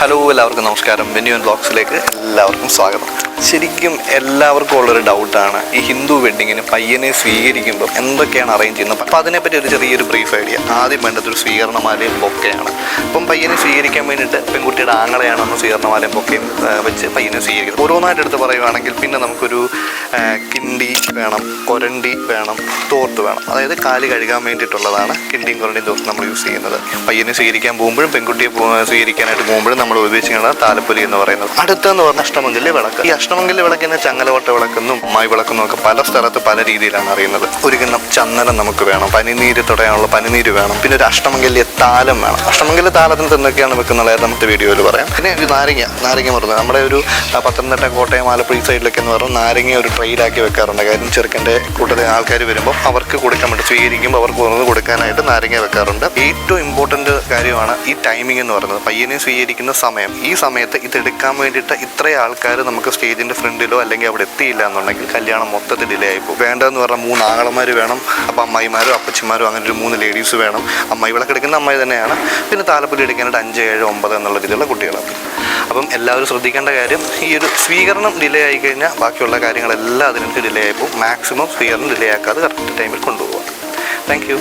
Hello, എല്ലാവർക്കും നമസ്കാരം. Venue and വ്ളോഗ്സിലേക്ക് എല്ലാവർക്കും സ്വാഗതം. ശരിക്കും എല്ലാവർക്കും ഉള്ളൊരു ഡൗട്ടാണ് ഈ ഹിന്ദു വെഡ്ഡിങ്ങിന് പയ്യനെ സ്വീകരിക്കുമ്പോൾ എന്തൊക്കെയാണ് അറേഞ്ച് ചെയ്യുന്നത്. അപ്പോൾ അതിനെപ്പറ്റി ഒരു ചെറിയൊരു ബ്രീഫ് ഐഡിയ. ആദ്യം വേണ്ടത് ഒരു സ്വീകരണമാലയും ബൊക്കെയാണ്. അപ്പം പയ്യനെ സ്വീകരിക്കാൻ വേണ്ടിയിട്ട് പെൺകുട്ടിയുടെ ആങ്ങളെയാണ് നമ്മൾ സ്വീകരണമാലയും ബൊക്കയും വെച്ച് പയ്യനെ സ്വീകരിക്കുന്നത്. ഓരോന്നായിട്ട് എടുത്ത് പറയുവാണെങ്കിൽ പിന്നെ നമുക്കൊരു കിണ്ടി വേണം, കൊരണ്ടി വേണം, തോർത്ത് വേണം. അതായത് കാല് കഴുകാൻ വേണ്ടിയിട്ടുള്ളതാണ് കിണ്ടിയും കൊരണ്ടിയും തോർത്ത് നമ്മൾ യൂസ് ചെയ്യുന്നത്. പയ്യനെ സ്വീകരിക്കാൻ പോകുമ്പോഴും പെൺകുട്ടിയെ സ്വീകരിക്കാനായിട്ട് പോകുമ്പോഴും നമ്മൾ ഉപയോഗിച്ചിരിക്കുന്നത് താലപ്പൊലി എന്ന് പറയുന്നത്. അടുത്തെന്ന് പറഞ്ഞാൽ അഷ്ടമംഗല്യ വിളക്ക്. ഈ അഷ്ടമംഗല്യ വിളക്കിനെ ചങ്ങലവട്ട വിളക്കെന്നും അമ്മായി വിളക്കെന്നും ഒക്കെ പല സ്ഥലത്ത് പല രീതിയിലാണ് അറിയുന്നത്. ഒരു കിണ്ണം ചന്ദനം നമുക്ക് വേണം, പനിനീര് തുടയാനുള്ള പനിനീര് വേണം, പിന്നെ ഒരു അഷ്ടമംഗല്യ താലം വേണം. അഷ്ടമംഗല്യ താലത്തിന് എന്തൊക്കെയാണ് വെക്കുന്നത് നമുക്ക് വീഡിയോയിൽ പറയാം. പിന്നെ ഒരു നാരങ്ങ മറന്നു. നമ്മുടെ ഒരു പത്തനംതിട്ട, കോട്ടയം, ആലപ്പുഴ സൈഡിലൊക്കെ എന്ന് പറഞ്ഞാൽ നാരങ്ങ ഒരു ട്രെയിലാക്കി വെക്കാറുണ്ട്. കാര്യം ചെറുക്കൻ്റെ കൂട്ടത്തിൽ ആൾക്കാർ വരുമ്പോൾ അവർക്ക് കൊടുക്കാൻ വേണ്ടി, സ്വീകരിക്കുമ്പോൾ അവർക്ക് ഒന്ന് കൊടുക്കാനായിട്ട് നാരങ്ങ വെക്കാറുണ്ട്. ഏറ്റവും ഇമ്പോർട്ടൻ്റ് കാര്യമാണ് ഈ ടൈമിംഗ് എന്ന് പറയുന്നത്. പയ്യനെ സ്വീകരിക്കുന്ന സമയം. ഈ സമയത്ത് ഇതെടുക്കാൻ വേണ്ടിയിട്ട് ഇത്രയും ആൾക്കാർ നമുക്ക് സ്റ്റേജിൻ്റെ ഫ്രണ്ടിലോ അല്ലെങ്കിൽ അവിടെ എത്തിയില്ല എന്നുണ്ടെങ്കിൽ കല്യാണം മൊത്തത്തിൽ ഡിലേ ആയിപ്പോൾ. വേണ്ടതെന്ന് പറഞ്ഞാൽ 3 ആങ്ങളമാർ വേണം, അപ്പോൾ അമ്മായിമാരും അപ്പച്ചിമാരും അങ്ങനെ ഒരു 3 ലേഡീസ് വേണം. അമ്മായി വിളക്കെടുക്കുന്ന അമ്മായി തന്നെയാണ്. പിന്നെ താലപ്പൊലി എടുക്കാനായിട്ട് 5, 7, 9 എന്നുള്ള രീതിയിലുള്ള കുട്ടികളാണ്. അപ്പം എല്ലാവരും ശ്രദ്ധിക്കേണ്ട കാര്യം, ഈ ഒരു സ്വീകരണം ഡിലേ ആയി കഴിഞ്ഞാൽ ബാക്കിയുള്ള കാര്യങ്ങളെല്ലാം അതിനകത്ത് ഡിലേ ആയിപ്പോൾ. മാക്സിമം സ്വീകരണം ഡിലേ ആക്കാതെ കറക്റ്റ് ടൈമിൽ കൊണ്ടുപോകുക. Thank you.